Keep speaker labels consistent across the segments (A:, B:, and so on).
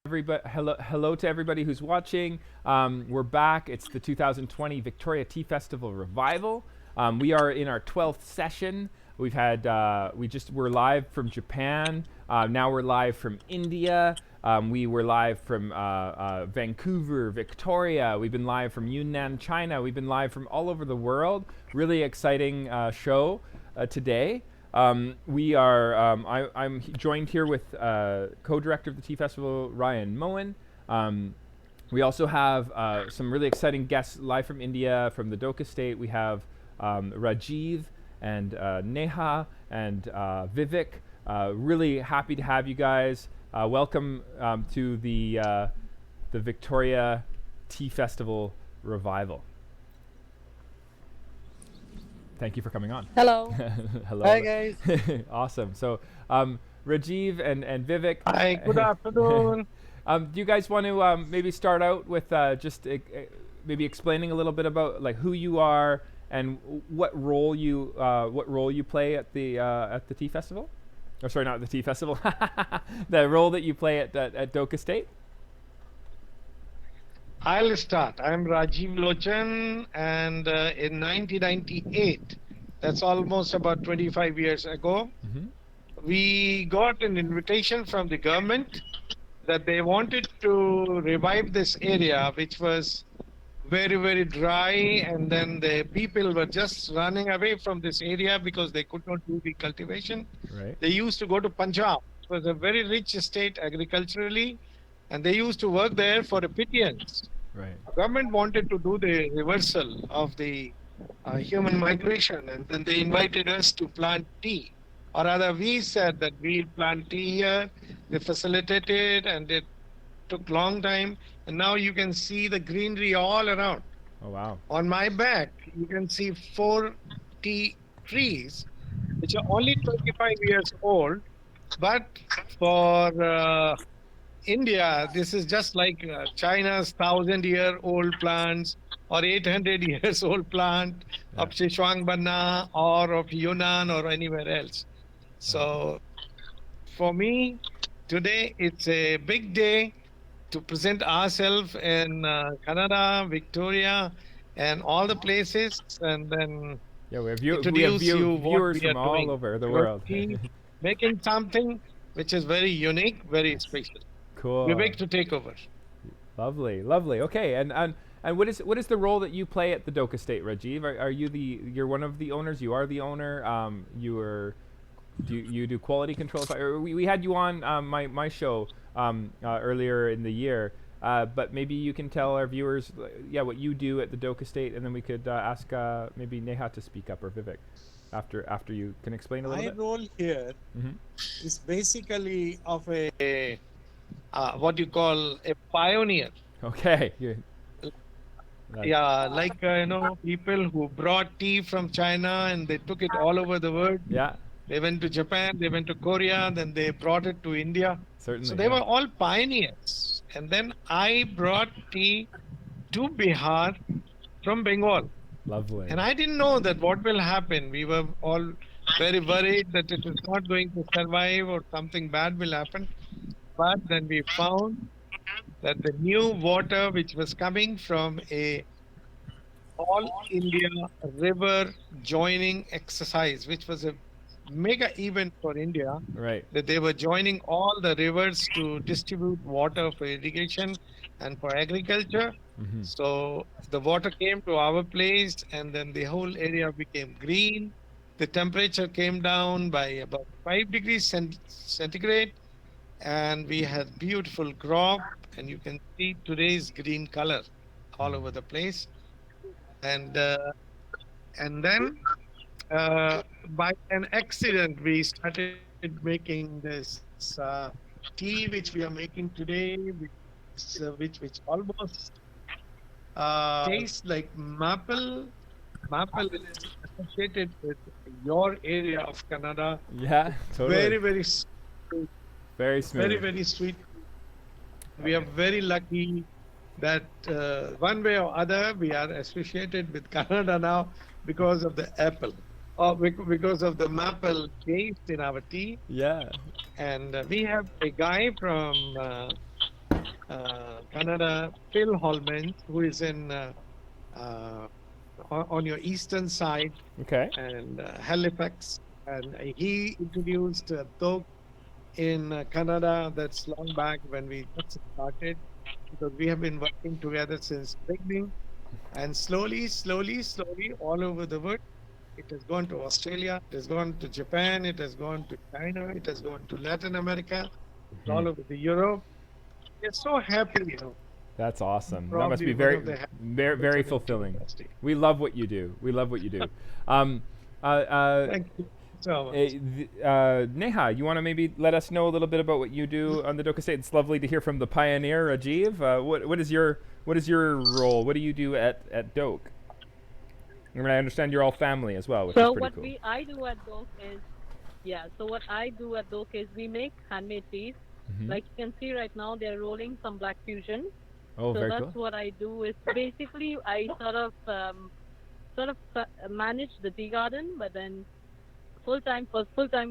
A: Everybody, hello to everybody who's watching. We're back. It's the 2020 Victoria Tea Festival Revival. We are in our 12th session. We've had we're live from Japan. Now we're live from India. We were live from Vancouver, Victoria. We've been live from Yunnan, China. We've been live from all over the world. Really exciting show today. I'm joined here with co-director of the Tea Festival, Ryan Moen. We also have some really exciting guests live from India, from the Doke Estate. We have Rajiv and Neha and Vivek. Really happy to have you guys. Welcome to the Victoria Tea Festival Revival. Thank you for coming on.
B: Hello.
A: Hello.
B: Hi, guys.
A: Awesome. So, Rajiv and Vivek.
B: Hi, good afternoon.
A: Do you guys want to maybe start out with just maybe explaining a little bit about like who you are and what role you play at the tea festival? Or sorry, not the tea festival. The role that you play at Doke Estate.
B: I'll start. I'm Rajiv Lochan, and in 1998, that's almost about 25 years ago, we got an invitation from the government that they wanted to revive this area, which was very, very dry, and then the people were just running away from this area because they could not do the cultivation.
A: Right.
B: They used to go to Punjab. It was a very rich state agriculturally, and they used to work there for a pittance.
A: Right.
B: The government wanted to do the reversal of the human migration, and then they invited us to plant tea. Or rather, we said that we'll plant tea here. They facilitated, and it took long time. And now you can see the greenery all around.
A: Oh wow.
B: On my back, you can see 4 tea trees, which are only 25 years old. But for India, this is just like China's 1,000-year-old plants or 800 years old plant of Sichuan or of Yunnan or anywhere else. So for me, today it's a big day to present ourselves in Canada, Victoria, and all the places, and then
A: Yeah, we have
B: introduce you what
A: viewers
B: we are
A: from all
B: doing.
A: over the
B: Your
A: world.
B: tea, making something which is very unique, very special.
A: Cool.
B: Vivek to take over.
A: Lovely. Okay, and what is the role that you play at the Doke Estate, Rajiv? Are you you're one of the owners? You are the owner. Do you do quality control? We had you on my show earlier in the year, but maybe you can tell our viewers, what you do at the Doke Estate, and then we could ask maybe Neha to speak up or Vivek after you can explain a little
C: My
A: bit.
C: role here is basically of a
B: What you call a pioneer.
A: Okay.
B: Yeah, like people who brought tea from China and they took it all over the world.
A: Yeah.
B: They went to Japan, they went to Korea, then they brought it to India.
A: Certainly.
B: So they were all pioneers. And then I brought tea to Bihar from Bengal.
A: Lovely.
B: And I didn't know that what will happen. We were all very worried that it is not going to survive or something bad will happen. But then we found that the new water which was coming from a all India river joining exercise, which was a mega event for India,
A: Right.
B: that they were joining all the rivers to distribute water for irrigation and for agriculture. So the water came to our place, and then the whole area became green. The temperature came down by about 5 degrees centigrade, and we had beautiful crop, and you can see today's green color all over the place. And then by an accident, we started making this tea, which we are making today, which almost tastes like maple. Maple is associated with your area of Canada.
A: Yeah. Totally.
B: Very, very sweet.
A: Very smooth.
B: Very, very sweet. We are very lucky that one way or other we are associated with Canada now because of the apple, or because of the maple taste in our tea.
A: Yeah.
B: And we have a guy from Canada, Phil Holman, who is in uh, on your eastern side,
A: Okay.
B: and Halifax, and he introduced Doke in Canada. That's long back when we just started, because we have been working together since beginning, and slowly, all over the world. It has gone to Australia, it has gone to Japan, it has gone to China, it has gone to Latin America, it's
A: Hmm.
B: all over the Europe. We're so happy,
A: That's awesome. That must
B: probably
A: be
B: one
A: very,
B: of the happiest
A: very, very
B: person in tea
A: fulfilling.
B: industry.
A: We love what you do. We love what you do. Um, uh, uh,
B: Thank you so much.
A: Neha, you want to maybe let us know a little bit about what you do on the Doke Estate? It's lovely to hear from the pioneer, Rajiv. What is your role? What do you do at Doke? I mean, I understand you're all family as well, which is
D: So
A: pretty
D: what
A: cool.
D: we I do at Doke is yeah. So what I do at Doke is we make handmade teas.
A: Hmm.
D: Like you can see right now, they're rolling some black fusion.
A: Oh,
D: So
A: very
D: that's
A: cool.
D: what I do. Is basically I sort of manage the tea garden, but then full time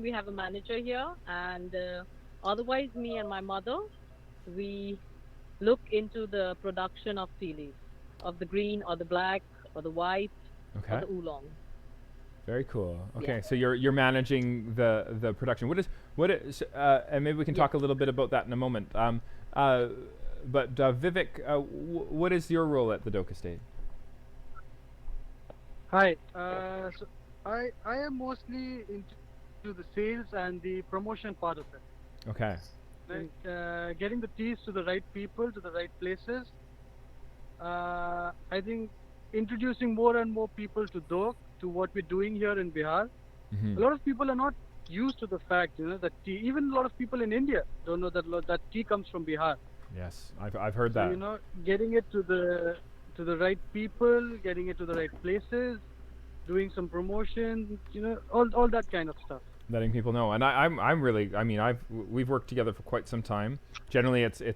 D: we have a manager here, and otherwise me and my mother we look into the production of tea leaves, of the green or the black or the white or
A: Okay.
D: the oolong.
A: Very cool.
D: Yeah.
A: Okay, so you're managing the production. And maybe we can
D: Yes.
A: talk a little bit about that in a moment. But Vivek, what is your role at the Doke Estate?
E: Hi. So I am mostly into the sales and the promotion part of it.
A: Okay.
E: Getting the teas to the right people, to the right places. I think introducing more and more people to Doak, to what we're doing here in Bihar.
A: Hmm.
E: A lot of people are not used to the fact, that tea. Even a lot of people in India don't know that tea comes from Bihar.
A: Yes, I've heard
E: So
A: that.
E: getting it to the right people, getting it to the right places, doing some promotion, all that kind of stuff.
A: Letting people know, and I'm really, I mean, we've worked together for quite some time. Generally,
E: Yes, we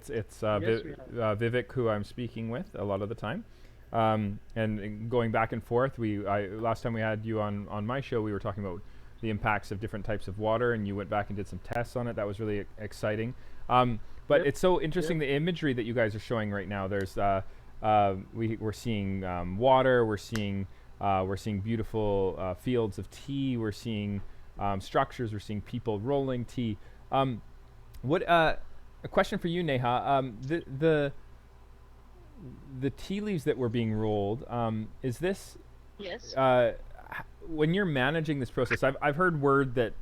E: have.
A: Vivek who I'm speaking with a lot of the time, and going back and forth. Last time we had you on my show, we were talking about the impacts of different types of water, and you went back and did some tests on it. That was really exciting. But
E: Yep.
A: it's so interesting,
E: Yep.
A: the imagery that you guys are showing right now. We're seeing water. We're seeing beautiful fields of tea. We're seeing structures. We're seeing people rolling tea. What a question for you, Neha. The tea leaves that were being rolled. Is this
D: Yes.
A: when you're managing this process? I've heard word that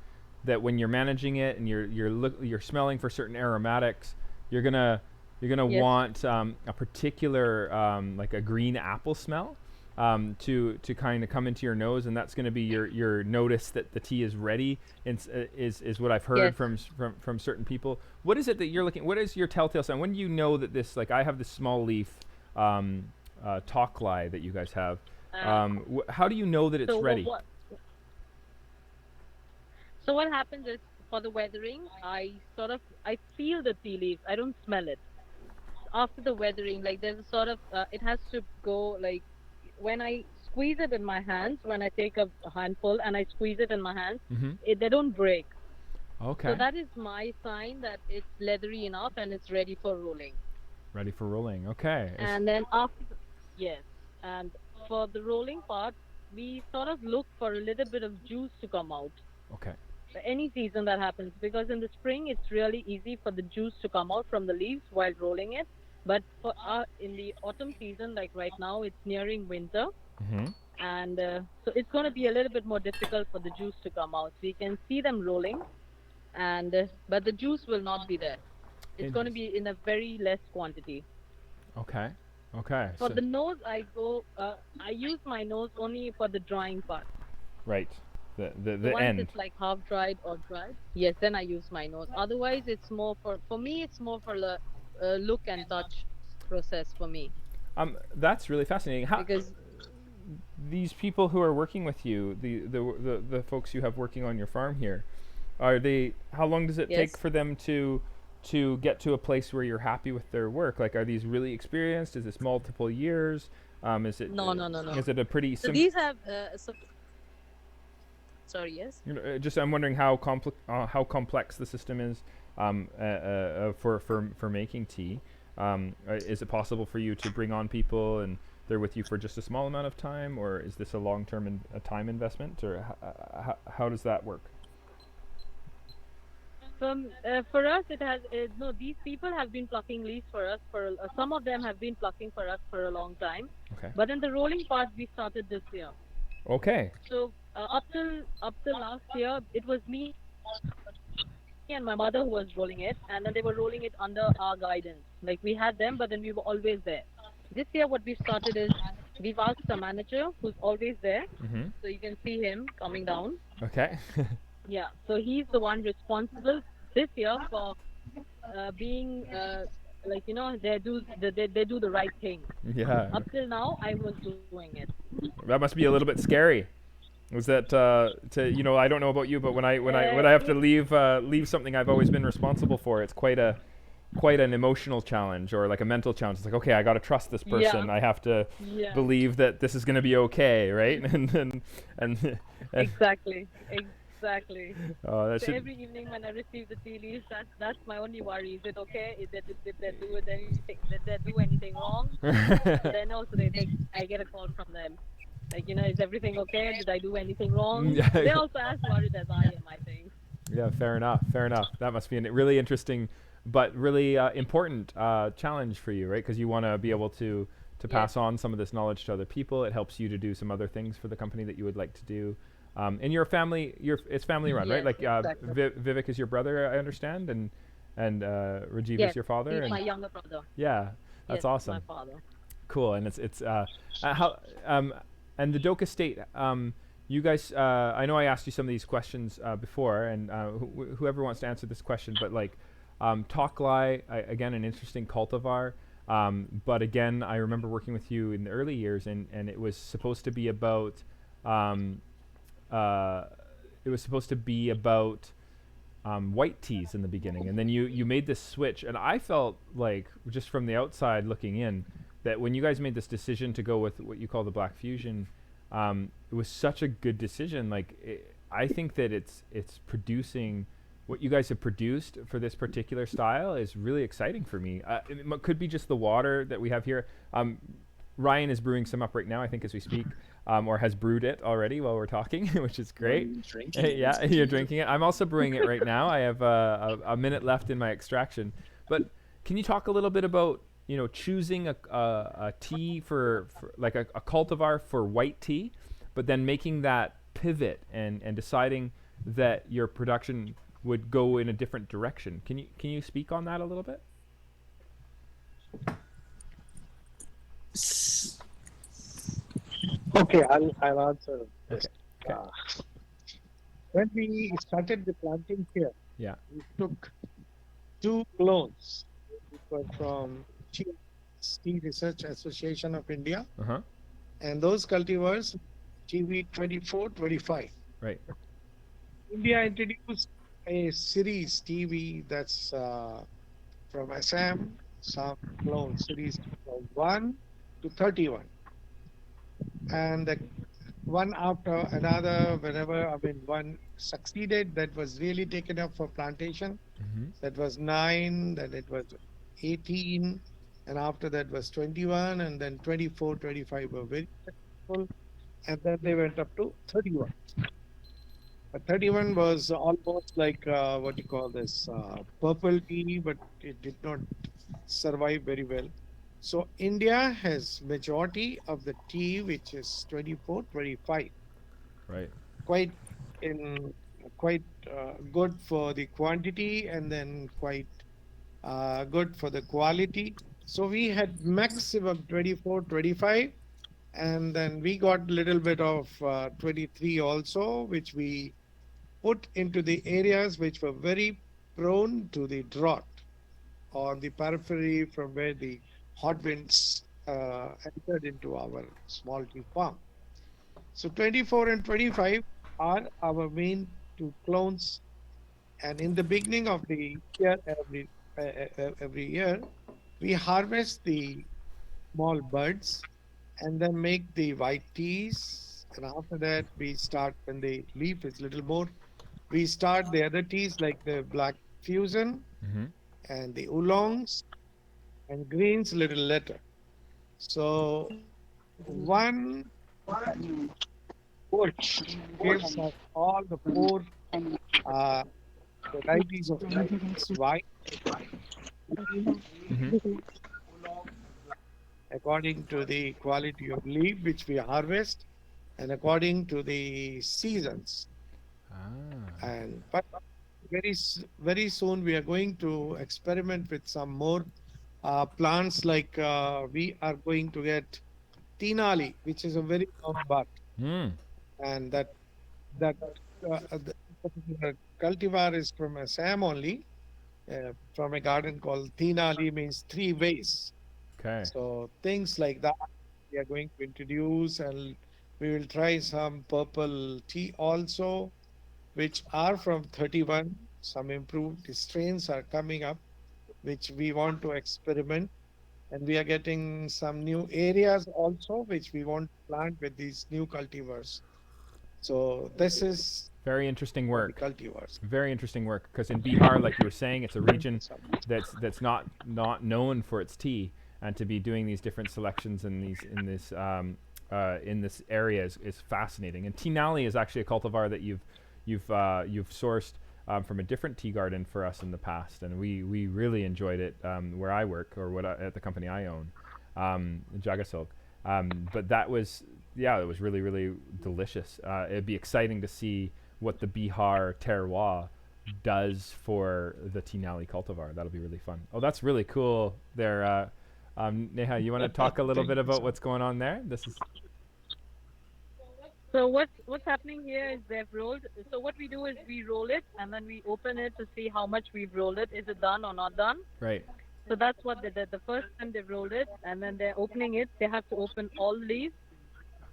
A: when you're managing it and you're smelling for certain aromatics, you're gonna
D: Yes.
A: want a particular like a green apple smell to kind of come into your nose, and that's going to be your notice that the tea is ready. And is what I've heard
D: Yes.
A: from certain people. What is it that you're looking? What is your telltale sign? When do you know that this, like, I have this small leaf talklie that you guys have.
D: Uh,
A: How do you know that it's
D: so
A: ready?
D: what happens is for the weathering, I feel the tea leaves. I don't smell it. After the weathering, like there's a sort of it has to go like when I squeeze it in my hands. When I take a handful and I squeeze it in my hands,
A: Mm-hmm.
D: they don't break. So
A: Okay.
D: that is my sign that it's leathery enough and it's ready for rolling.
A: Ready for rolling. Okay.
D: And then yes, and for the rolling part, we sort of look for a little bit of juice to come out.
A: Okay.
D: Any season that happens, because in the spring it's really easy for the juice to come out from the leaves while rolling it, but in the autumn season, like right now it's nearing winter,
A: Mm-hmm.
D: and so it's going to be a little bit more difficult for the juice to come out. So you can see them rolling, and but the juice will not be there. It's going to
A: Interesting.
D: be in a very less quantity.
A: Okay. Okay.
D: For
A: So
D: the nose, I use my nose only for the drying part.
A: right. The
D: So
A: the
D: once
A: end.
D: it's like half dried or dried, yes, then I use my nose. Otherwise, it's more for me. It's more for the look and touch process for me,
A: That's really fascinating. How
D: because
A: these people who are working with you, the folks you have working on your farm here, are they? How long does it take
D: yes,
A: for them to get to a place where you're happy with their work? Like, are these really experienced? Is this multiple years? Is it
D: no, no, no, no.
A: is it a pretty
D: So
A: simple?
D: these have sorry, yes.
A: Just I'm wondering how complex the system is for making tea. Is it possible for you to bring on people and they're with you for just a small amount of time, or is this a long-term a time investment, or how does that work?
D: For us, it has no. These people have been plucking leaves for us for some of them have been plucking for us for a long time,
A: Okay.
D: but in the rolling part we started this year.
A: Okay.
D: So up till last year, it was me and my mother who was rolling it, and then they were rolling it under our guidance. Like we had them, but then we were always there. This year, what we started is we've asked the manager who's always there, so
A: Mm-hmm.
D: you can see him coming down.
A: Okay.
D: Yeah, so he's the one responsible this year for being they do the right thing.
A: Yeah.
D: Up till now, I was doing it.
A: That must be a little bit scary. Was that I don't know about you, but when I have to
D: It,
A: leave something I've always been responsible for, it's quite an emotional challenge, or like a mental challenge. It's like, okay, I got to trust this person.
D: yeah,
A: I have to
D: yeah,
A: believe that this is going to be okay, right? And
D: exactly, exactly.
A: that
D: So
A: should.
D: every evening when I receive the tea leaves, that's my only worry. Is it okay? Did they do it anything? Did they do anything wrong? And then also I get a call from them. Like, is everything okay? Did I do anything wrong? They're
A: Yeah.
D: also as worried as I am, I think.
A: Yeah, fair enough. Fair enough. That must be a really interesting, but really important challenge for you, right? Because you want to be able to
D: Yes,
A: pass on some of this knowledge to other people. It helps you to do some other things for the company that you would like to do. And your family, it's family run, right?
D: yes,
A: Like
D: exactly.
A: Vivek is your brother, I understand, and Rajiv is
D: Yes,
A: your father,
D: he's
A: and
D: my younger brother.
A: yeah, that's
D: Yes, he's my
A: awesome.
D: father.
A: Cool, and it's how and the Doke Estate. You guys, I know I asked you some of these questions before, and whoever wants to answer this question, but like Toklai, again, an interesting cultivar. But again, I remember working with you in the early years, and it was supposed to be about um, uh, white teas in the beginning, and then you made this switch, and I felt like, just from the outside looking in, that when you guys made this decision to go with what you call the Black Fusion, it was such a good decision. Like I think that it's producing what you guys have produced for this particular style is really exciting for me. Could be just the water that we have here. Ryan is brewing some up right now, I think, as we speak, or has brewed it already while we're talking, which is great.
F: Drinking it.
A: Yeah, you're drinking it. I'm also brewing it right now. I have a minute left in my extraction. But can you talk a little bit about choosing a tea for like a cultivar for white tea, but then making that pivot and deciding that your production would go in a different direction. Can you speak on that a little bit?
B: Okay, I'll answer this.
A: Okay.
B: Uh, when we started the planting here,
A: Yeah.
B: we took two clones, which were from Tea Research Association of India,
A: Uh-huh.
B: and those cultivars, TV 24-25.
A: Right.
B: India introduced a series TV that's from Assam, some clone series from 1 to 31. And one after another, one succeeded, that was really taken up for plantation.
A: Mm-hmm.
B: That was 9, then it was 18, and after that was 21, and then 24, 25 were very successful, and then they went up to 31. But 31 was almost like what you call this purple tea, but it did not survive very well. So India has majority of the tea, which is 24, 25,
A: Right.
B: quite in quite good for the quantity, and then quite good for the quality. So we had maximum 24, 25, and then we got little bit of 23 also, which we put into the areas which were very prone to the drought, on the periphery from where the hot winds entered into our small tea farm. So 24 and 25 are our main two clones. And in the beginning of the year, every year, we harvest the small buds and then make the white teas. And after that, we start, when the leaf is little more, we start the other teas like the black fusion
A: Mm-hmm.
B: and the oolongs and green's little later. So one bush gives us all the four uh, varieties of teas: white,
A: Mm-hmm.
B: according to the quality of leaf which we harvest, and according to the seasons.
A: Ah.
B: And but very soon we are going to experiment with some more plants, like we are going to get tinali, which is a very long bud,
A: Mm.
B: and that the particular cultivar is from Assam only, from a garden called tinali, means three ways.
A: Okay.
B: So things like that we are going to introduce, and we will try some purple tea also, which are from 31. Some improved strains are coming up, which we want to experiment. And we are getting some new areas also, which we want to plant with these new cultivars. So this is
A: Very interesting
B: for the
A: work.
B: cultivars.
A: Very interesting work. Because in Bihar, like you were saying, it's a
B: Thank you
A: region
B: so much.
A: that's not known for its tea, and to be doing these different selections in this area is fascinating. And Tinali is actually a cultivar that you've sourced from a different tea garden for us in the past, and we really enjoyed it where I work, or at the company I own, Jagasilk. But that was, yeah, it was really really delicious. It'd be exciting to see what the Bihar terroir does for the Tinali cultivar. That'll be really fun. Oh, that's really cool there. Neha, you want to talk a little
B: Thank
A: bit
B: you
A: about
B: so
A: what's going on there? This is
D: So what's happening here is they've rolled. So what we do is we roll it and then we open it to see how much we've rolled it. Is it done or not done?
A: right.
D: So that's what they did. The first time they've rolled it and then they're opening it. They have to open all leaves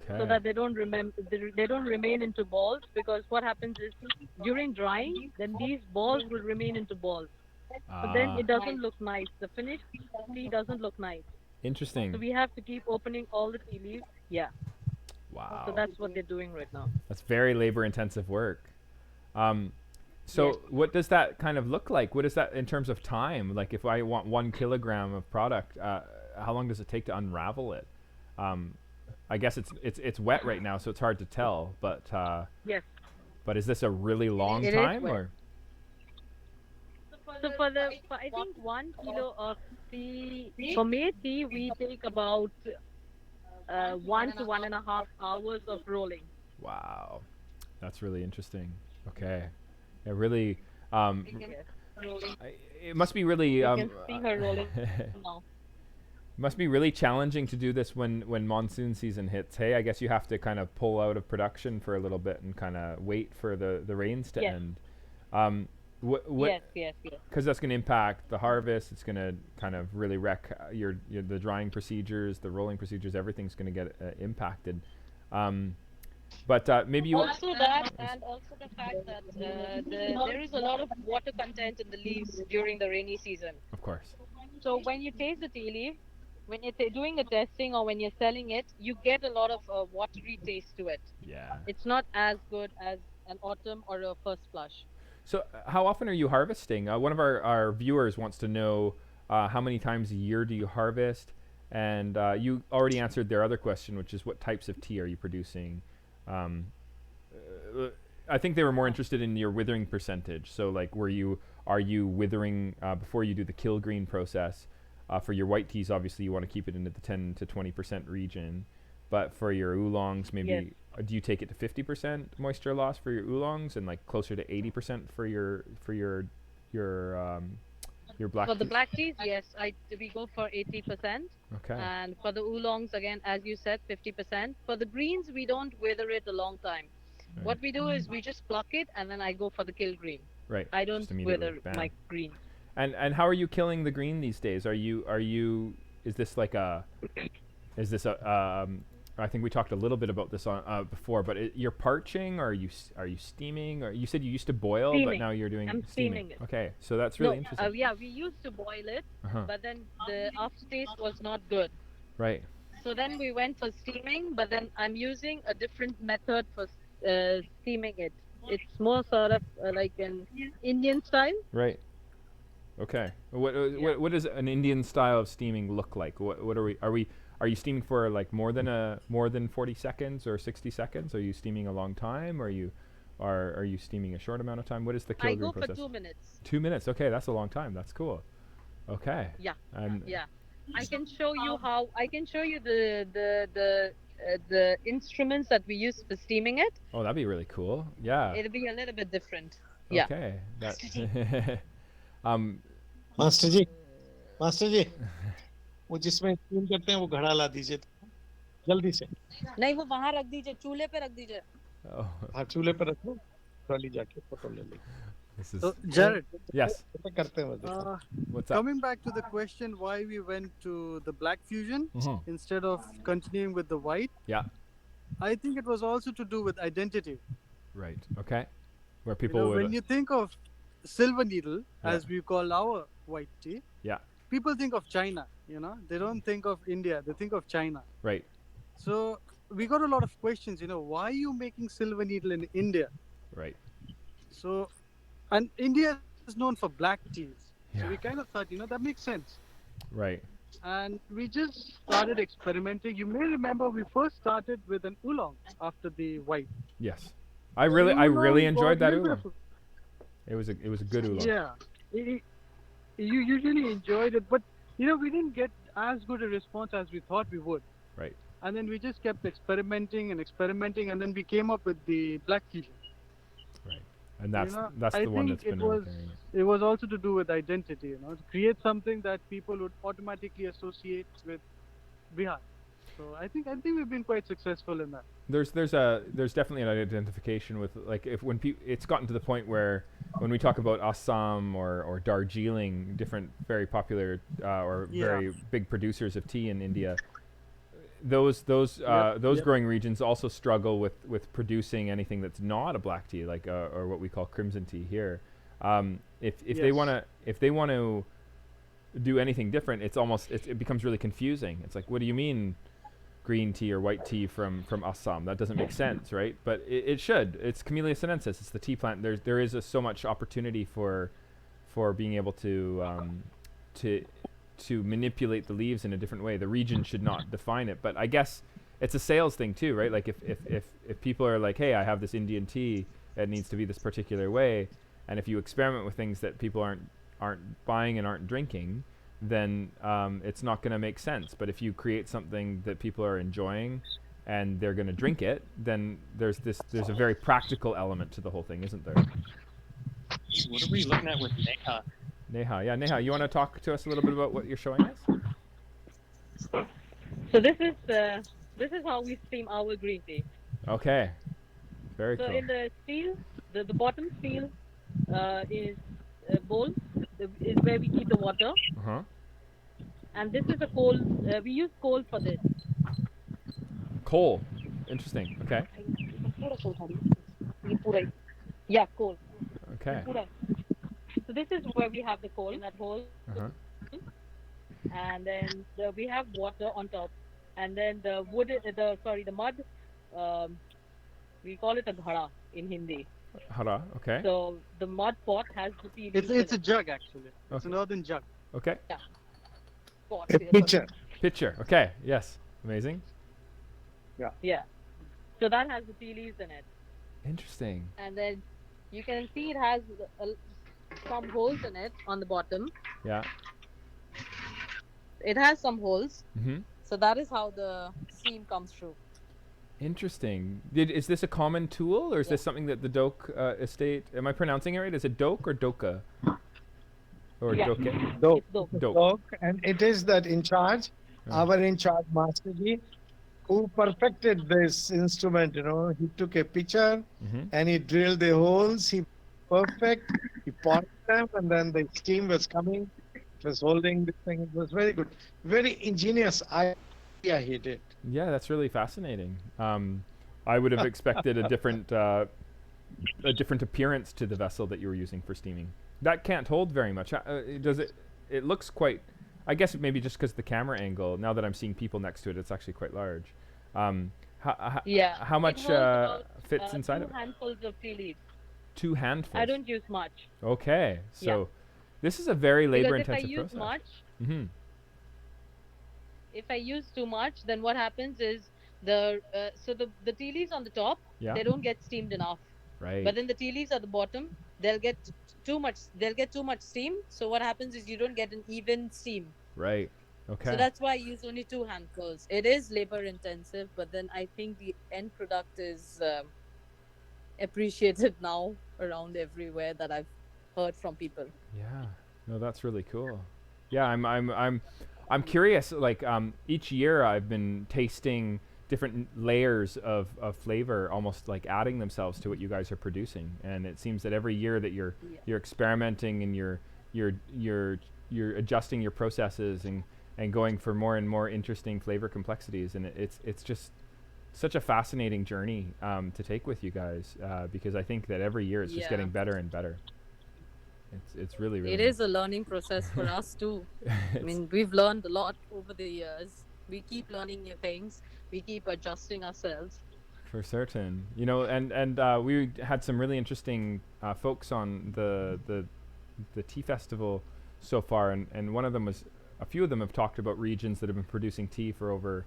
D: so
A: Okay.
D: that they don't remain into balls, because what happens is during drying, then these balls will remain into balls. So then
A: Ah,
D: it doesn't look nice. The finished tea doesn't look nice. So
A: interesting.
D: we have to keep opening all the tea leaves. Yeah. So
A: Wow.
D: that's what they're doing right now.
A: That's very labor intensive work. Um,
D: Yes.
A: so what does that kind of look like? What is that in terms of time? Like if I want 1 kilogram of product, how long does it take to unravel it? Um, I guess it's wet right now, so it's hard to tell.
D: Yes.
A: But is this a really long
D: It is
A: time
D: wet.
A: or?
D: So for I think 1 kilo of tea, for made tea, we take about 1 to 1.5 hours of rolling.
A: Wow, that's really interesting. Okay, yeah, really. Um,
D: Yes.
A: it must be really.
D: You can see her rolling now.
A: Must be really challenging to do this when monsoon season hits. Hey, I guess you have to kind of pull out of production for a little bit and kind of wait for the rains to
D: Yes.
A: end. Um, what?
D: Yes.
A: Because that's going to impact the harvest. It's going to kind of really wreck your the drying procedures, the rolling procedures. Everything's going to get impacted. Um, but maybe you.
D: Also that, and also the fact that there is a lot of water content in the leaves during the rainy season.
A: Of course.
D: So when you taste the tea leaf, when you're doing the testing or when you're selling it, you get a lot of watery taste to it.
A: Yeah.
D: It's not as good as an autumn or a first flush.
A: So, how often are you harvesting? One of our viewers wants to know how many times a year do you harvest? And you already answered their other question, which is what types of tea are you producing? Um, I think they were more interested in your withering percentage. So, like, are you withering before you do the kill green process? For your white teas, obviously, you want to keep it into the 10 to 20% region. But for your oolongs, maybe
D: Yes.
A: do you take it to 50% moisture loss for your oolongs and like closer to 80% for your black
D: For the
A: teas?
D: black teas, yes, we go for 80%.
A: Okay.
D: And for the oolongs, again, as you said, 50%. For the greens, we don't wither it a long time.
A: Right.
D: What we do is we just pluck it and then I go for the kill green.
A: Right.
D: I don't
A: Just immediately.
D: wither
A: Bam.
D: my greens.
A: And how are you killing the green these days? Is this like I think we talked a little bit about this on before, but you're parching, or are you steaming, or you said you used to boil, but
D: Steaming.
A: now you're doing
D: I'm steaming it.
A: Okay, so that's really
D: No,
A: interesting.
D: yeah, we used to boil it,
A: Uh-huh.
D: but then the aftertaste was not good.
A: Right.
D: So then we went for steaming, but then I'm using a different method for steaming it. It's more sort of like an Indian style.
A: Right. Okay. What does an Indian style of steaming look like? What are you steaming for like more than 40 seconds or 60 seconds? Are you steaming a long time? Or are you steaming a short amount of time? What is the
D: I
A: kilogreen
D: go for
A: process?
D: 2 minutes.
A: 2 minutes. Okay, that's a long time. That's cool. Okay.
D: Yeah.
A: And
D: Yeah. I can show you how. I can show you the instruments that we use for steaming it.
A: oh, that'd be really cool. Yeah.
D: It'll be a little bit different. Yeah.
A: Okay. That. um.
B: Master ji master ji वो जिसमें steam करते हैं वो घड़ा ला दीजिए जल्दी से
D: नहीं वो वहां रख दीजिए चूल्हे पे रख दीजिए
A: Oh,
B: हाँ चूल्हे पर रखो ट्रॉली जाके फोटो ले ली
A: this is.
E: So, Jared,
A: Yes.
B: ऐसा करते हैं मजे
A: What's up?
E: coming back to the question why we went to the black fusion
A: Mhm.
E: instead of continuing with the white,
A: Yeah.
E: I think it was also to do with identity.
A: Right. Okay. Where
E: You
A: people
E: know,
A: would.
E: when you think of silver needle,
A: Yeah.
E: as we call our white tea,
A: Yeah.
E: people think of China. You know, they don't think of India; they think of China.
A: Right.
E: So we got a lot of questions. You know, why are you making silver needle in India?
A: Right.
E: So, and India is known for black teas.
A: Yeah.
E: So we kind of thought, you know, that makes sense.
A: Right.
E: And we just started experimenting. You may remember we first started with an oolong after the white.
A: Yes. I really
E: Oolong
A: enjoyed
E: got
A: that
E: little bit
A: oolong.
E: of-
A: It was a good oolong.
E: Yeah, you usually enjoyed it, but you know we didn't get as good a response as we thought we would.
A: Right.
E: And then we just kept experimenting, and then we came up with the black fusion.
A: Right. And that's
E: know,
A: that's
E: I
A: the one
E: think
A: that's been
E: it was
A: carrying it.
E: it was also to do with identity. You know, to create something that people would automatically associate with Bihar. So I think we've been quite successful in that.
A: There's definitely an identification with like if when it's gotten to the point where when we talk about Assam or Darjeeling, different very popular or
E: Yeah.
A: very big producers of tea in India, those
E: Yep.
A: growing regions also struggle with producing anything that's not a black tea, like or what we call crimson tea here. If they
E: Yes.
A: want to do anything different, it becomes really confusing. It's like, what do you mean green tea or white tea from Assam? That doesn't make sense, right? But it should. It's Camellia sinensis. It's the tea plant. There is so much opportunity for being able to manipulate the leaves in a different way. The region should not define it, but I guess it's a sales thing too, right? Like if people are like, hey, I have this Indian tea that needs to be this particular way, and if you experiment with things that people aren't buying and aren't drinking, then it's not going to make sense. But if you create something that people are enjoying and they're going to drink it, then there's a very practical element to the whole thing, isn't there?
F: What are we looking at with Neha?
A: Neha, you want to talk to us a little bit about what you're showing us?
D: So this is how we steam our green tea.
A: Okay, very
D: So
A: cool.
D: in the steel, the bottom steel is a bowl, is where we keep the water,
A: Uh-huh.
D: and this is a coal. We use coal for this.
A: Coal. Interesting. Okay.
D: Yeah, coal.
A: Okay.
D: So this is where we have the coal in that hole,
A: Uh-huh.
D: and then we have water on top, and then the mud. We call it a ghada in Hindi.
A: Hara. Okay.
D: So the mud pot has the tea leaves
E: It's a
D: in it.
E: jug actually. It's
A: Okay.
E: an earthen jug.
A: Okay.
D: Pot,
B: a picture
A: Pitcher. Okay. Yes. Amazing.
D: Yeah. So that has the tea leaves in it,
A: Interesting.
D: and then you can see it has some holes in it on the bottom.
A: Yeah.
D: It has some holes,
A: Mm-hmm.
D: so that is how the steam comes through.
A: Interesting. Is this a common tool, or is this something that the Doke Estate? Am I pronouncing it right? Is it Doke or Doka? Or
D: Yeah.
A: Doke?
B: Doke.
D: It's dope.
A: Doke.
B: Doke, and it is that in charge,
A: Yeah.
B: our in charge master ji, who perfected this instrument. You know, he took a picture
A: Mm-hmm.
B: and he drilled the holes. He perfect. He polished them, and then the steam was coming. It was holding this thing. It was very good, very ingenious idea he did.
A: Yeah, that's really fascinating. I would have expected a different appearance to the vessel that you were using for steaming. That can't hold very much. Does it? It looks quite. I guess maybe just because the camera angle. Now that I'm seeing people next to it, it's actually quite large.
D: Yeah.
A: How
D: It
A: much
D: holds about,
A: fits inside
D: two
A: of it?
D: handfuls of tea leaves.
A: 2 handfuls.
D: I don't use much.
A: Okay, so This is a very
D: Because if I
A: labor-intensive
D: use
A: process.
D: much,
A: Mm-hmm.
D: if I use too much, then what happens is the tea leaves on the top,
A: Yeah.
D: they don't get steamed enough.
A: Right.
D: But then the tea leaves at the bottom, they'll get too much steam. So what happens is you don't get an even steam.
A: Right. Okay.
D: So that's why I use only two handfuls. It is labor intensive, but then I think the end product is appreciated now around everywhere that I've heard from people.
A: Yeah. No, that's really cool. Yeah, I'm curious. Like each year, I've been tasting different layers of flavor, almost like adding themselves to what you guys are producing. And it seems that every year that you're experimenting and you're adjusting your processes and going for more and more interesting flavor complexities. And it's just such a fascinating journey to take with you guys because I think that every year it's just getting better and better. It's really, really.
D: It is a learning process for us too. I mean, we've learned a lot over the years. We keep learning new things. We keep adjusting ourselves.
A: For certain, you know, and we had some really interesting folks on the tea festival so far, and one of them was, a few of them have talked about regions that have been producing tea for over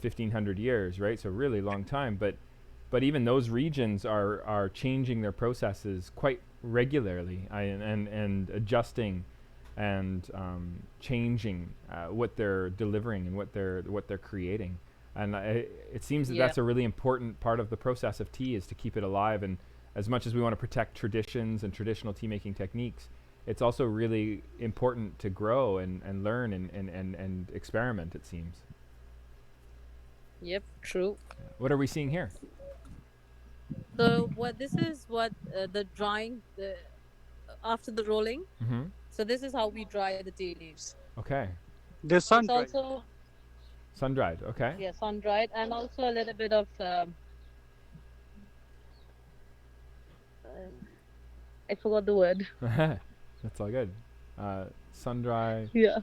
A: 1,500 years, right? So really long time, but even those regions are changing their processes quite regularly and adjusting and changing what they're delivering and what they're creating. And it seems that that's a really important part of the process of tea, is to keep it alive. And as much as we want to protect traditions and traditional tea making techniques, it's also really important to grow and learn and experiment, it seems.
D: Yep, true.
A: What are we seeing here?
D: So this is what the drying after the rolling.
A: Mm-hmm.
D: So this is how we dry the tea leaves.
A: Okay.
E: They're sun
D: It's
E: dried.
D: also
A: Sun-dried, okay.
D: sun dried, and also a little bit of I forgot the word.
A: That's all good. Sun-dry.
D: Yeah.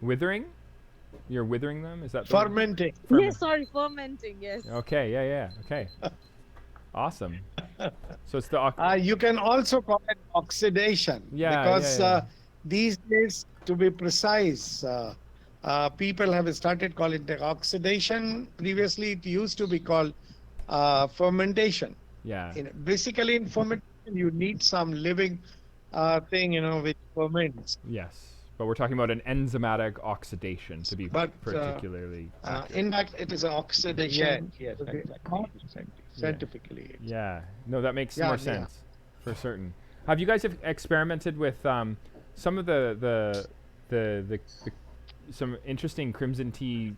A: Withering? You're withering them? Is that the word?
B: Fermenting.
D: Yes, sorry, fermenting. Yes.
A: Okay, yeah. Okay. Awesome. So it's the
B: You can also call it oxidation.
A: Yeah,
B: Because
A: yeah.
B: these days, to be precise, people have started calling it oxidation. Previously, it used to be called fermentation.
A: yeah.
B: Basically, in fermentation, you need some living thing, which ferments.
A: Yes. But we're talking about an enzymatic oxidation, to be
B: But,
A: particularly accurate.
B: In fact, it is an oxidation.
F: Yes,
B: So they-
F: exactly.
B: Scientifically.
A: Yeah. No, that makes
B: Yeah,
A: more
B: yeah.
A: sense, for certain. Have you guys experimented with some of the some interesting crimson teas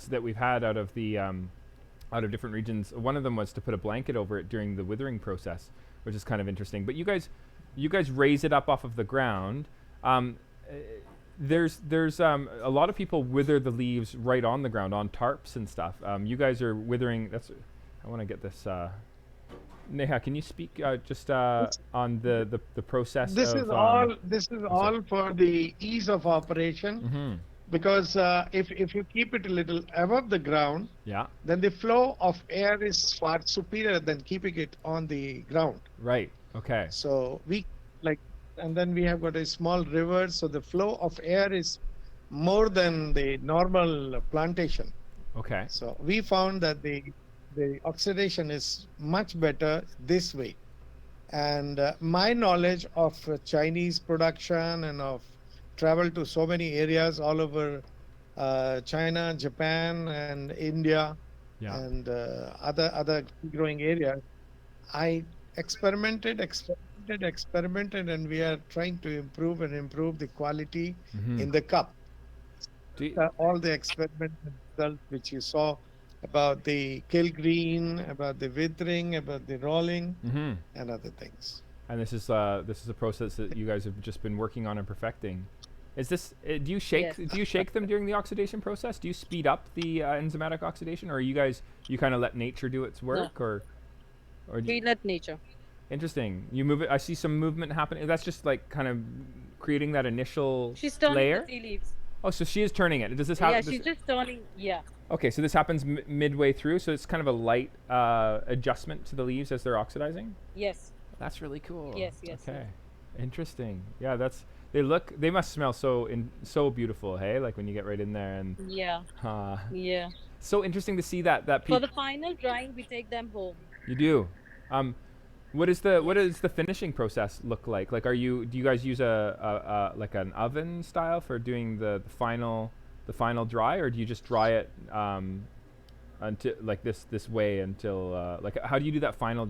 A: that we've had out of the out of different regions? One of them was to put a blanket over it during the withering process, which is kind of interesting. But you guys raise it up off of the ground. There's a lot of people wither the leaves right on the ground on tarps and stuff. You guys are withering. I want to get this. Neha, can you speak just on the process?
B: This
A: of,
B: is all. This is all for the ease of operation.
A: Mm-hmm.
B: Because if you keep it a little above the ground,
A: Yeah.
B: then the flow of air is far superior than keeping it on the ground.
A: Right. Okay.
B: So and then we have got a small river, so the flow of air is more than the normal plantation.
A: Okay.
B: So we found that the oxidation is much better this way. And my knowledge of Chinese production and of travel to so many areas all over China, Japan, and India,
A: Yeah.
B: and other growing areas, I experimented, and we are trying to improve the quality
A: Mhm.
B: in the cup.
A: Do you-
B: All the experimental results which you saw about the kill green, about the withering, about the rolling,
A: Mhm.
B: and other things.
A: And this is a process that you guys have just been working on and perfecting. Is this? Do you shake?
D: Yes.
A: Do you shake them during the oxidation process? Do you speed up the enzymatic oxidation, or you kind of let nature do its work, or do
D: We
A: you,
D: let nature.
A: interesting? You move it. I see some movement happening. That's just like kind of creating that initial
D: She's turning
A: layer.
D: the tea leaves.
A: Oh, so she is turning it. Does this
D: Yeah,
A: happen?
D: she's just turning. Yeah.
A: Okay, so this happens midway through. So it's kind of a light adjustment to the leaves as they're oxidizing.
D: Yes.
A: That's really cool.
D: Yes, yes,
A: Okay. Interesting. Yeah, They must smell so beautiful, hey? Like when you get right in there and
D: Yeah, yeah.
A: so interesting to see that
D: For
A: people.
D: the final drying, we take them home.
A: You do. What is the finishing process look like? Like, do you guys use a like an oven style for doing the final dry, or do you just dry it until like this way until like how do you do that final?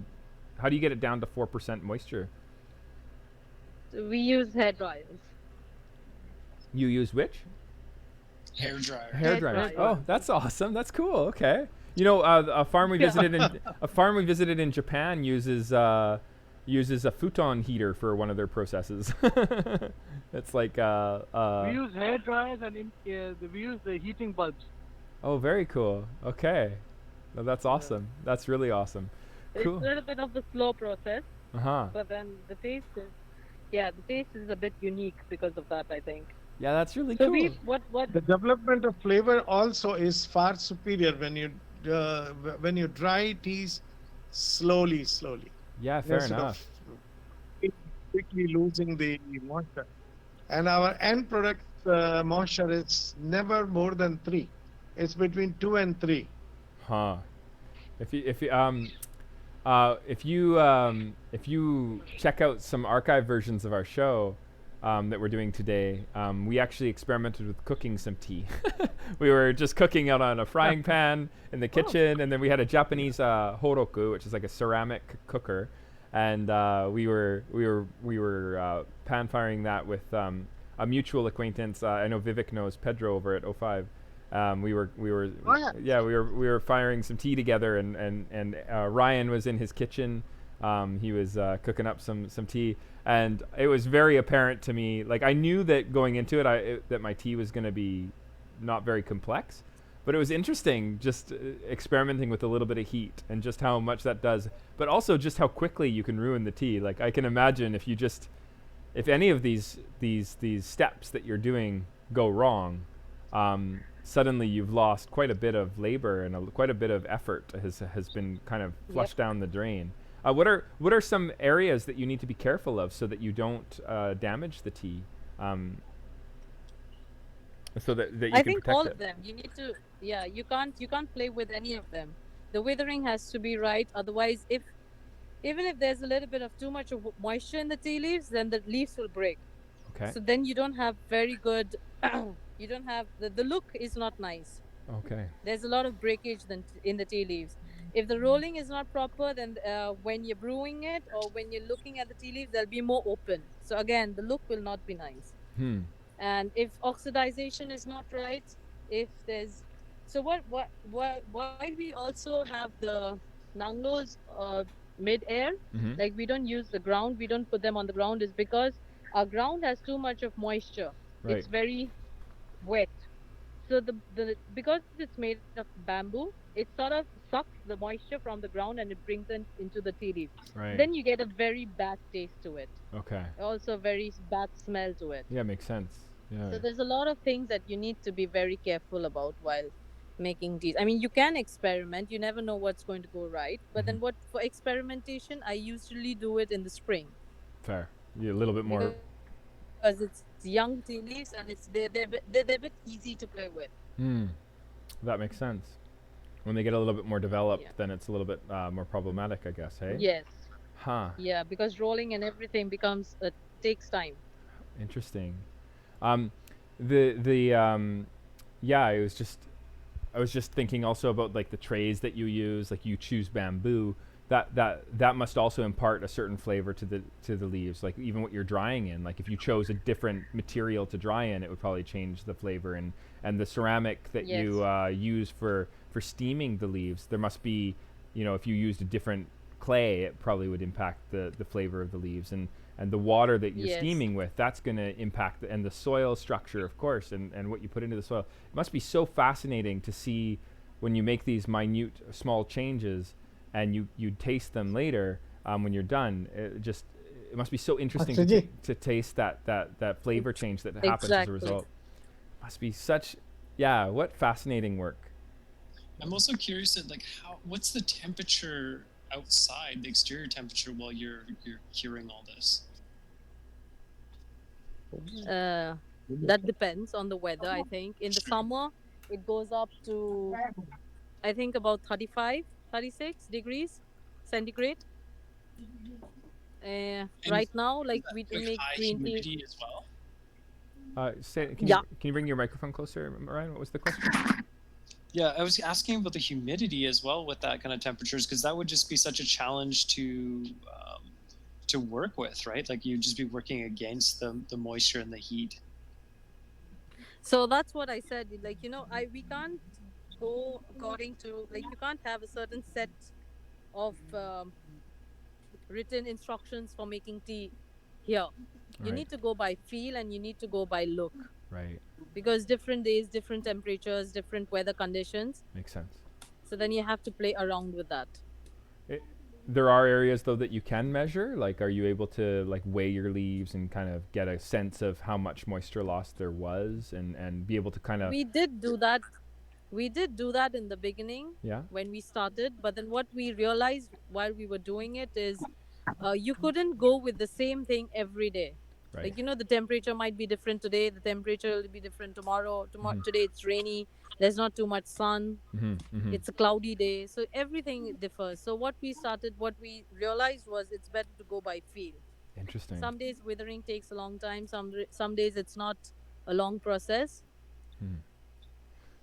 A: How do you get it down to 4% moisture?
D: So we use hair dryers.
A: You use which?
F: Hair dryer.
A: Hair dryers. Oh, that's awesome. That's cool. Okay. You know, a farm we visited in Japan uses a futon heater for one of their processes. It's like
E: We use hair dryers and we use the heating bulbs.
A: oh, very cool. Okay. No, that's awesome. That's really awesome.
D: It's
A: Cool.
D: a little bit of the slow process,
A: Uh-huh.
D: but then the taste is a bit unique because of that, I think.
A: Yeah, that's really
D: So
A: cool.
D: what
B: The development of flavor also is far superior when you dry teas slowly.
A: Yeah, fair
B: Instead
A: enough.
B: of quickly losing the moisture. And our end product moisture is never more than 3. It's between 2 and 3.
A: Huh. If you check out some archive versions of our show that we're doing today, we actually experimented with cooking some tea. We were just cooking out on a frying pan in the kitchen, and then we had a Japanese horoku, which is like a ceramic cooker, and we were pan firing that with a mutual acquaintance. I know Vivek knows Pedro over at O5. We were
B: Oh, yeah.
A: we were firing some tea together, and Ryan was in his kitchen. He was cooking up some tea, and it was very apparent to me. Like, I knew that going into it, that my tea was going to be not very complex, but it was interesting just experimenting with a little bit of heat and just how much that does, but also just how quickly you can ruin the tea. Like, I can imagine if any of these steps that you're doing go wrong, suddenly you've lost quite a bit of labor and quite a bit of effort has been kind of flushed down the drain. What are some areas that you need to be careful of so that you don't damage the tea, so that you
D: I
A: can
D: think
A: protect
D: all
A: it?
D: of them. You need to, yeah. You can't play with any of them. The withering has to be right. Otherwise, even if there's a little bit of too much of moisture in the tea leaves, then the leaves will break.
A: Okay.
D: So then you don't have very good. You don't have the look is not nice.
A: Okay.
D: There's a lot of breakage in the tea leaves. If the rolling is not proper, then when you're brewing it or when you're looking at the tea leaves, they'll be more open. So again, the look will not be nice. And if oxidization is not right, if there's why we also have the nanglos mid-air,
A: Mm-hmm.
D: like we don't use the ground, we don't put them on the ground, is because our ground has too much of moisture.
A: Right.
D: It's very wet. So the because it's made of bamboo, it sort of sucks the moisture from the ground and it brings it into the tea leaf.
A: Right.
D: Then you get a very bad taste to it.
A: Okay.
D: Also a very bad smell to it.
A: Yeah, makes sense. Yeah.
D: So there's a lot of things that you need to be very careful about while making teas. I mean, you can experiment. You never know what's going to go right. But then for experimentation, I usually do it in the spring.
A: Fair. Yeah, a little bit more.
D: Because it's young tea leaves and they're a bit easy to play with.
A: That makes sense. When they get a little bit more developed,
D: Yeah.
A: then it's a little bit more problematic, I guess. Hey.
D: Yes.
A: Huh.
D: Yeah, because rolling and everything takes time.
A: Interesting. Yeah, I was just thinking also about like the trays that you use. Like, you choose bamboo. That must also impart a certain flavor to the leaves. Like, even what you're drying in. Like, if you chose a different material to dry in, it would probably change the flavor. And the ceramic that
D: Yes.
A: you use for steaming the leaves, there must be, if you used a different clay, it probably would impact the flavor of the leaves. And the water that you're
D: Yes.
A: steaming with, that's going to impact and the soil structure, of course, and what you put into the soil. It must be so fascinating to see when you make these minute, small changes, and you taste them later when you're done. It must be so interesting to taste that flavor change that happens as a
D: Exactly.
A: result. Must be what fascinating work.
F: I'm also curious at what's the temperature outside, the exterior temperature, while you're curing all this?
D: That depends on the weather, I think. In the summer, it goes up to, I think, about 35, 36 degrees centigrade.
F: And
D: Right now,
F: is
D: like
F: that
D: we do
F: like
D: make
F: high
D: green tea.
F: humidity as well?
A: Can
D: Yeah.
A: you bring your microphone closer, Ryan? What was the question?
F: Yeah, I was asking about the humidity as well with that kind of temperatures, because that would just be such a challenge to work with, right? Like you'd just be working against the moisture and the heat.
D: So that's what I said. Like, I we can't go according to, like, you can't have a certain set of written instructions for making tea here. You
A: Right.
D: need to go by feel and you need to go by look,
A: Right.
D: because different days, different temperatures, different weather conditions.
A: Makes sense.
D: So then you have to play around with that.
A: It, there are areas though that you can measure. Like, are you able to like weigh your leaves and kind of get a sense of how much moisture loss there was, and be able to kind of
D: We did do that. We did do that in the beginning
A: yeah.
D: when we started, but then what we realized while we were doing it is you couldn't go with the same thing every day.
A: Right.
D: Like, the temperature might be different today, the temperature will be different tomorrow. Today it's rainy, there's not too much sun, it's a cloudy day, so everything differs. So what we realized was it's better to go by feel.
A: Interesting.
D: Some days withering takes a long time, some days it's not a long process.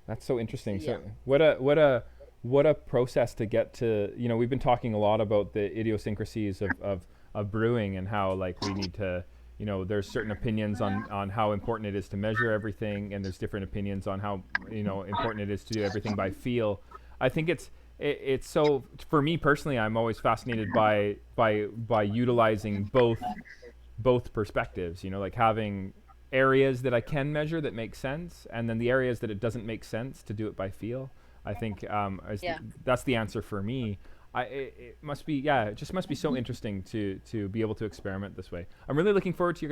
A: That's so interesting.
D: Yeah.
A: So what a process to get to. We've been talking a lot about the idiosyncrasies of brewing and how like we need to. There's certain opinions on how important it is to measure everything, and there's different opinions on how important it is to do everything by feel. I think it's so, for me personally, I'm always fascinated by utilizing both perspectives. Like having areas that I can measure that make sense, and then the areas that it doesn't make sense to do it by feel. I think
D: Yeah.
A: that's the answer for me. It must be, yeah, it just must be so interesting to be able to experiment this way. I'm really looking forward to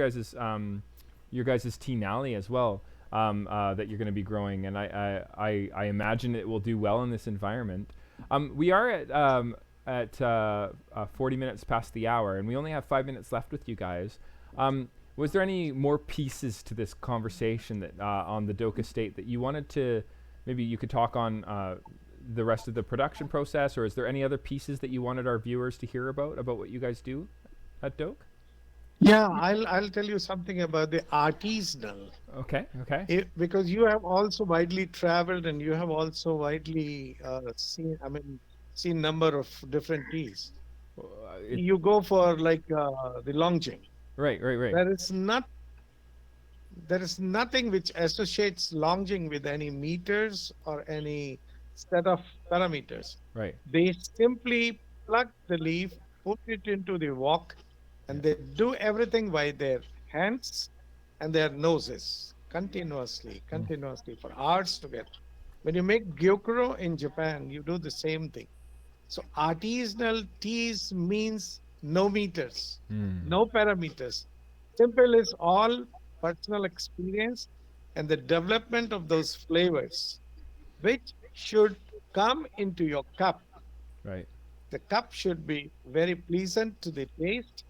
A: your guys's tea nally as well, that you're going to be growing, and I imagine it will do well in this environment. We are at 40 minutes past the hour, and we only have 5 minutes left with you guys. Was there any more pieces to this conversation that on the Doke Estate that you wanted to, maybe you could talk on the rest of the production process, or is there any other pieces that you wanted our viewers to hear about what you guys do at Doke?
B: Yeah, I'll tell you something about the artisanal.
A: Okay.
B: Because you have also widely traveled and you have also widely seen number of different teas. You go for like the Longjing.
A: Right.
B: There is not there is nothing which associates Longjing with any meters or any set of parameters.
A: Right.
B: They simply plug the leaf, put it into the wok, and they do everything by their hands and their noses continuously for hours together. When you make gyokuro in Japan, you do the same thing. So artisanal teas means no meters, no parameters. Simple is all personal experience and the development of those flavors, which should come into your cup.
A: Right.
B: The cup should be very pleasant to the taste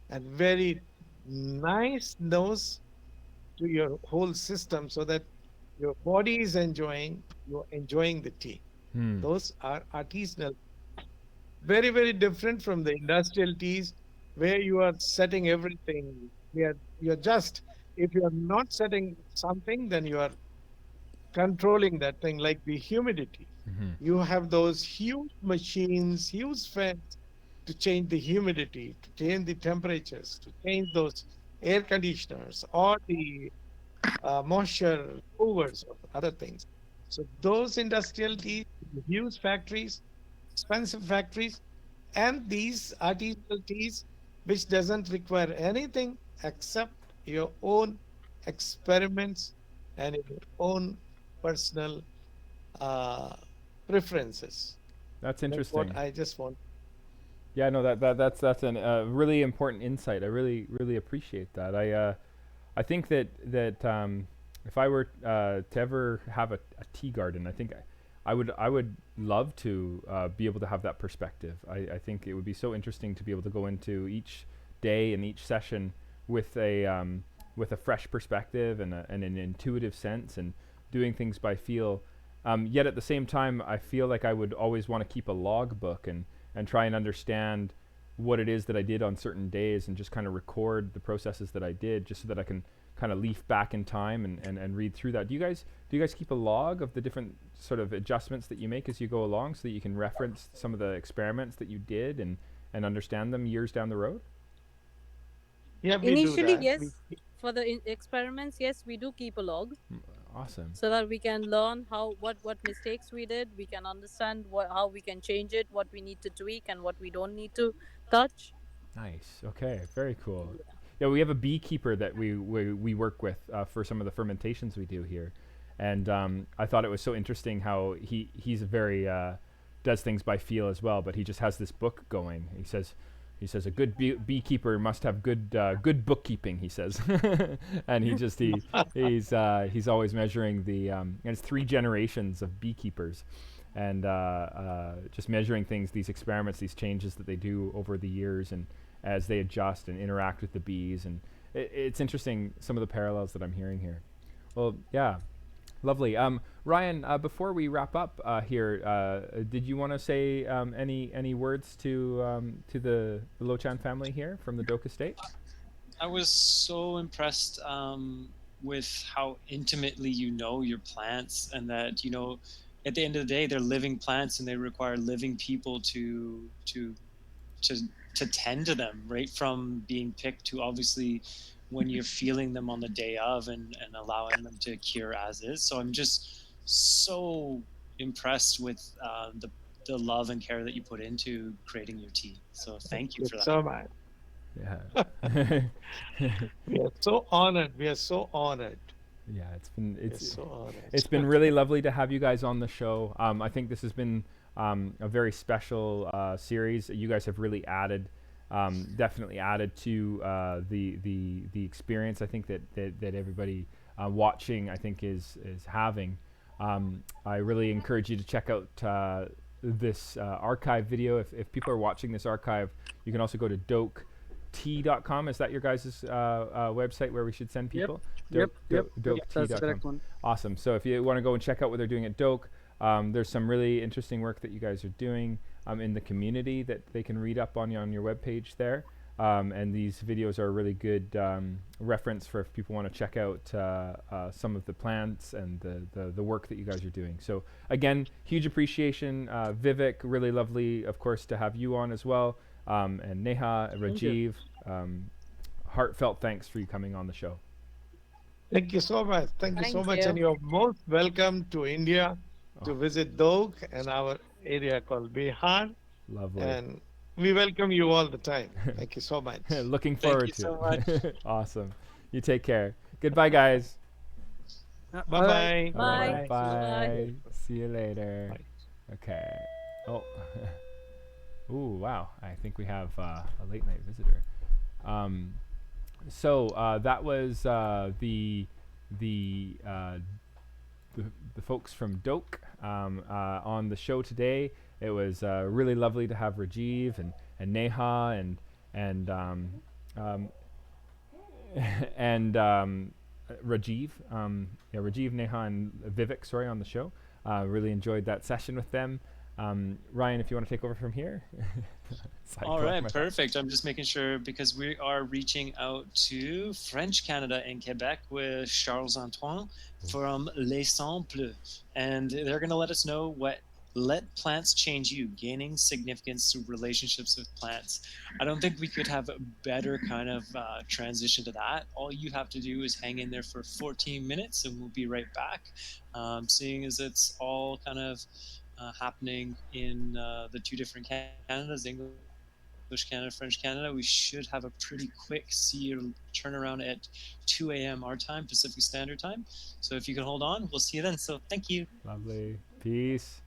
B: and very nice nose to your whole system so that your body is you're enjoying the tea. Those are artisanal, very different from the industrial teas where you are setting everything. You're just, if you're not setting something, then you are controlling that thing like the humidity. You have those huge machines, huge fans to change the humidity, to change the temperatures, to change those air conditioners or the moisture hoovers or other things. So those industrial teas, huge factories, expensive factories, and these artisanal teas, which doesn't require anything except your own experiments and your own personal uh, preferences.
A: That's
B: That's
A: interesting.
B: what I just want.
A: Yeah, no, that's a really important insight. I really appreciate that. I think that if I were to ever have a tea garden, I think I would love to be able to have that perspective. I think it would be so interesting to be able to go into each day and each session with a with a fresh perspective and an intuitive sense and doing things by feel. Yet at the same time, I feel like I would always want to keep a logbook and try and understand what it is that I did on certain days and just kind of record the processes that I did just so that I can kind of leaf back in time and read through that. Do you guys keep a log of the different sort of adjustments that you make as you go along so that you can reference some of the experiments that you did and understand them years down the road?
B: Yeah, we do
D: Initially,
B: that.
D: yes. For the experiments, yes, we do keep a log
A: Awesome.
D: so that we can learn what mistakes we did. We can understand how we can change it, what we need to tweak, and what we don't need to touch.
A: Nice. Okay. Very cool. Yeah, we have a beekeeper that we work with for some of the fermentations we do here, and I thought it was so interesting how he's very does things by feel as well, but he just has this book going. He says a good beekeeper must have good bookkeeping. He says, and he's always measuring the and it's 3 generations of beekeepers, and just measuring things, these experiments, these changes that they do over the years, and as they adjust and interact with the bees, and it's interesting some of the parallels that I'm hearing here. Well, yeah, lovely. Ryan, before we wrap up here, did you want to say any words to the Lochan family here from the Doke Estate?
F: I was so impressed with how intimately you know your plants, and that at the end of the day they're living plants and they require living people to tend to them, right from being picked to obviously when you're feeling them on the day of and allowing them to cure as is. So I'm just so impressed with the love and care that you put into creating your tea. So thank you for that.
B: So much.
A: Yeah.
B: We are so honored. We are so honored.
A: Yeah, it's
B: So
A: been really lovely to have you guys on the show. I think this has been a very special series. You guys have really added, definitely added to the experience. I think that everybody watching, I think, is having. I really encourage you to check out this archive video. If people are watching this archive, you can also go to dokett.com. Is that your guys' website where we should send people?
E: Yep.
A: Dokett.com.
E: That's the correct one.
A: Awesome. So if you want to go and check out what they're doing at Doke, there's some really interesting work that you guys are doing in the community that they can read up on your webpage there. And these videos are a really good reference for if people want to check out some of the plants and the work that you guys are doing. So again, huge appreciation. Vivek, really lovely, of course, to have you on as well. And Neha, Rajiv, heartfelt thanks for you coming on the show.
B: Thank you so much. Thank you so
D: Thank
B: much.
D: you.
B: And you're most welcome to India to visit Doke and our area called Bihar.
A: Lovely.
B: And we welcome you all the time. Thank you so much.
A: Looking
F: Thank
A: forward
F: you
A: to
F: so
A: it.
F: much.
A: Awesome. You take care. Goodbye, guys.
B: Bye-bye.
D: Bye.
A: Bye.
D: Bye.
A: See you later.
B: Bye.
A: Okay. Oh. Ooh, wow. I think we have a late night visitor. So that was the folks from Doke on the show today. It was really lovely to have Rajiv and Neha and Rajiv, Rajiv, Neha, and Vivek, sorry, on the show. Really enjoyed that session with them. Ryan, if you want to take over from here.
F: All right, perfect. I'm just making sure because we are reaching out to French Canada and Quebec with Charles Antoine from Les Samples, and they're going to let us know what let plants change you, gaining significance through relationships with plants. I don't think we could have a better kind of transition to that. All you have to do is hang in there for 14 minutes and we'll be right back. Seeing as it's all kind of happening in the 2 different Canadas, English Canada, French Canada, we should have a pretty quick turnaround at 2 a.m. our time, Pacific Standard Time. So if you can hold on, we'll see you then. So thank you.
A: Lovely. Peace.